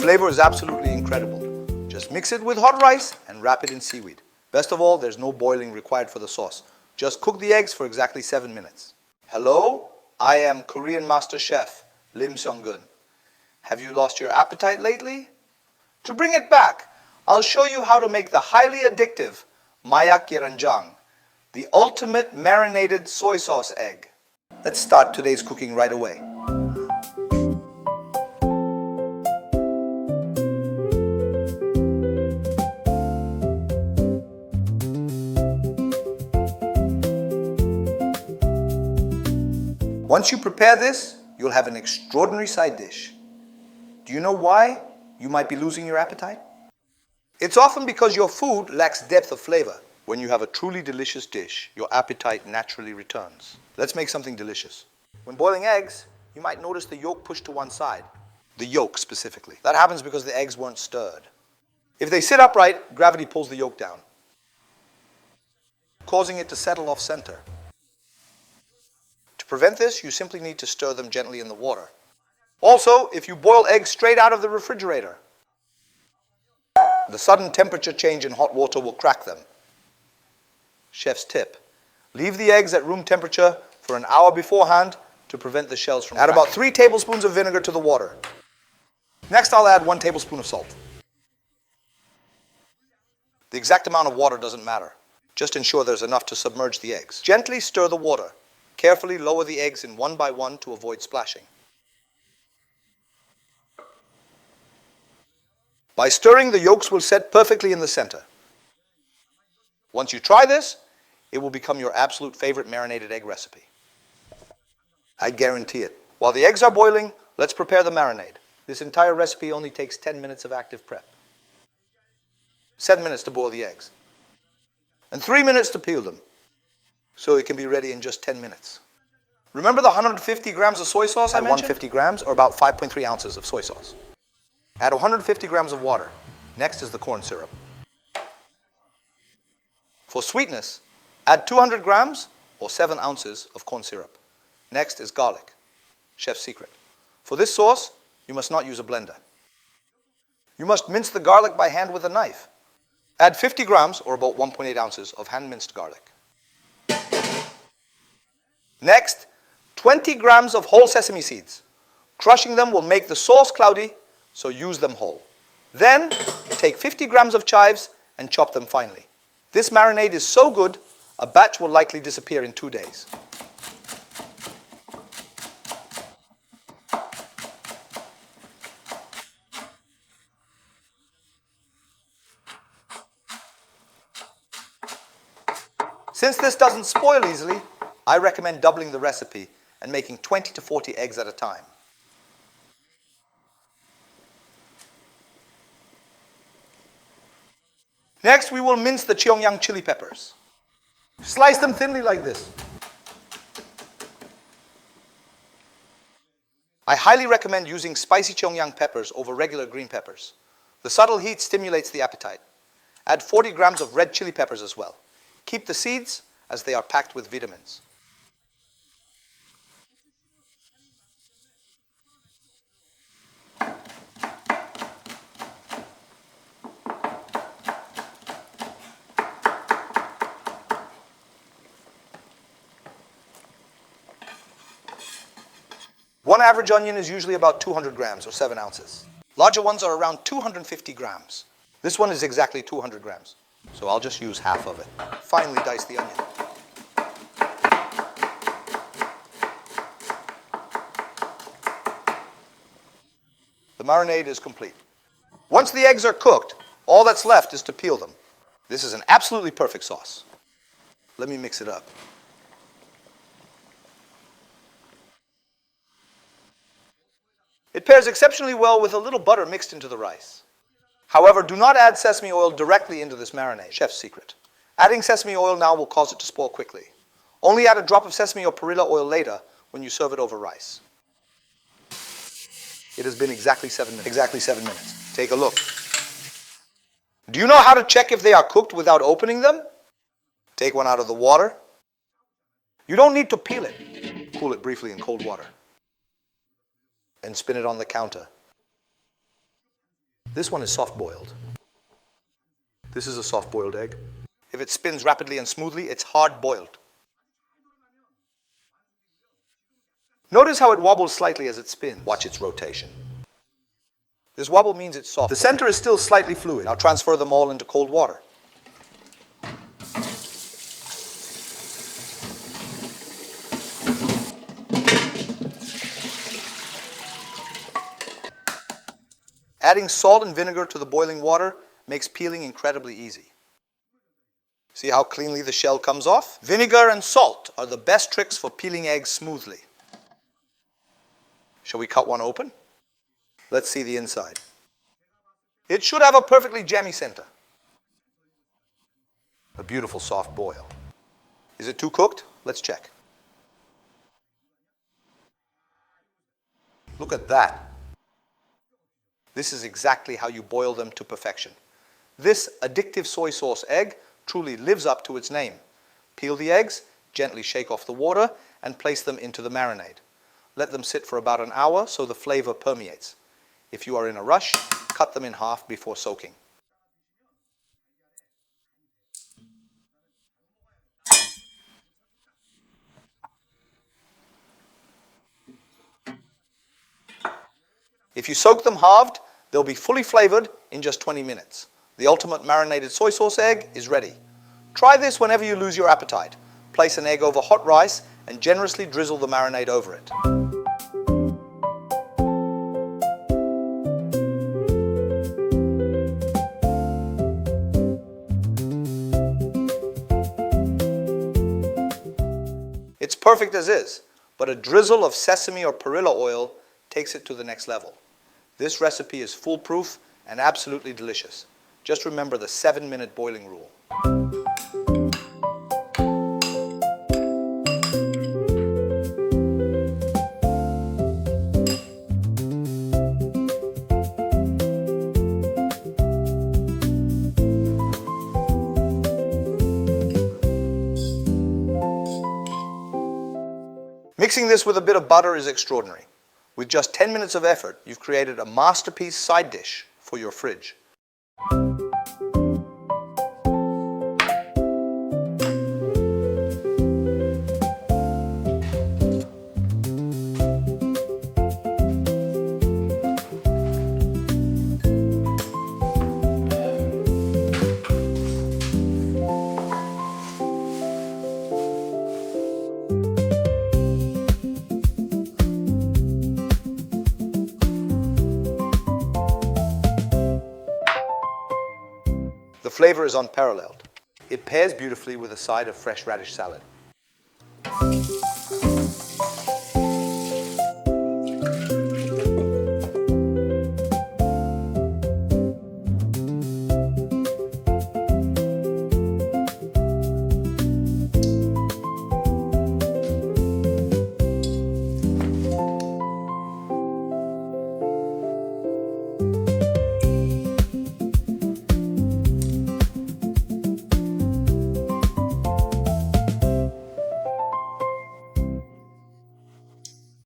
flavor is absolutely incredible. Just mix it with hot rice and wrap it in seaweed. Best of all, there's no boiling required for the sauce. Just cook the eggs for exactly 7 minutes. Hello, I am Korean Master Chef Lim Seong-gun. Have you lost your appetite lately? To bring it back, I'll show you how to make the highly addictive Mayak Cheongyang, the ultimate marinated soy sauce egg. Let's start today's cooking right away. Once you prepare this, you'll have an extraordinary side dish. Do you know why you might be losing your appetite? It's often because your food lacks depth of flavor. When you have a truly delicious dish, your appetite naturally returns. Let's make something delicious. When boiling eggs, you might notice the yolk pushed to one side. The yolk specifically. That happens because the eggs weren't stirred. If they sit upright, gravity pulls the yolk down, causing it to settle off center. To prevent this, you simply need to stir them gently in the water. Also, if you boil eggs straight out of the refrigerator, the sudden temperature change in hot water will crack them. Chef's tip: leave the eggs at room temperature for an hour beforehand to prevent the shells from cracking. Add about 3 tablespoons of vinegar to the water. Next, I'll add 1 tablespoon of salt. The exact amount of water doesn't matter. Just ensure there's enough to submerge the eggs. Gently stir the water. Carefully lower the eggs in one by one to avoid splashing. By stirring, the yolks will set perfectly in the center. Once you try this, it will become your absolute favorite marinated egg recipe. I guarantee it. While the eggs are boiling, let's prepare the marinade. This entire recipe only takes 10 minutes of active prep. 7 minutes to boil the eggs. And 3 minutes to peel them. So it can be ready in just 10 minutes. Remember the 150 grams of soy sauce I mentioned? 150 grams, or about 5.3 ounces of soy sauce. Add 150 grams of water. Next is the corn syrup. For sweetness, add 200 grams or 7 ounces of corn syrup. Next is garlic, chef's secret. For this sauce, you must not use a blender. You must mince the garlic by hand with a knife. Add 50 grams or about 1.8 ounces of hand-minced garlic. Next, 20 grams of whole sesame seeds. Crushing them will make the sauce cloudy, so use them whole. Then, take 50 grams of chives and chop them finely. This marinade is so good, a batch will likely disappear in 2 days. Since this doesn't spoil easily, I recommend doubling the recipe and making 20 to 40 eggs at a time. Next, we will mince the Cheongyang chili peppers. Slice them thinly like this. I highly recommend using spicy Cheongyang peppers over regular green peppers. The subtle heat stimulates the appetite. Add 40 grams of red chili peppers as well. Keep the seeds, as they are packed with vitamins. One average onion is usually about 200 grams or 7 ounces. Larger ones are around 250 grams. This one is exactly 200 grams, so I'll just use half of it. Finely dice the onion. The marinade is complete. Once the eggs are cooked, all that's left is to peel them. This is an absolutely perfect sauce. Let me mix it up. It pairs exceptionally well with a little butter mixed into the rice. However, do not add sesame oil directly into this marinade. Chef's secret. Adding sesame oil now will cause it to spoil quickly. Only add a drop of sesame or perilla oil later when you serve it over rice. It has been exactly 7 minutes. Exactly 7 minutes. Take a look. Do you know how to check if they are cooked without opening them? Take one out of the water. You don't need to peel it. Cool it briefly in cold water. And spin it on the counter. This one is soft-boiled. This is a soft-boiled egg. If it spins rapidly and smoothly, it's hard-boiled. Notice how it wobbles slightly as it spins. Watch its rotation. This wobble means it's soft. The center is still slightly fluid. Now transfer them all into cold water. Adding salt and vinegar to the boiling water makes peeling incredibly easy. See how cleanly the shell comes off? Vinegar and salt are the best tricks for peeling eggs smoothly. Shall we cut one open? Let's see the inside. It should have a perfectly jammy center. A beautiful soft boil. Is it too cooked? Let's check. Look at that. This is exactly how you boil them to perfection. This addictive soy sauce egg truly lives up to its name. Peel the eggs, gently shake off the water, and place them into the marinade. Let them sit for about an hour so the flavor permeates. If you are in a rush, cut them in half before soaking. If you soak them halved, they'll be fully flavored in just 20 minutes. The ultimate marinated soy sauce egg is ready. Try this whenever you lose your appetite. Place an egg over hot rice and generously drizzle the marinade over it. It's perfect as is, but a drizzle of sesame or perilla oil takes it to the next level. This recipe is foolproof and absolutely delicious. Just remember the 7-minute boiling rule. Mixing this with a bit of butter is extraordinary. With just 10 minutes of effort, you've created a masterpiece side dish for your fridge. The flavor is unparalleled. It pairs beautifully with a side of fresh radish salad.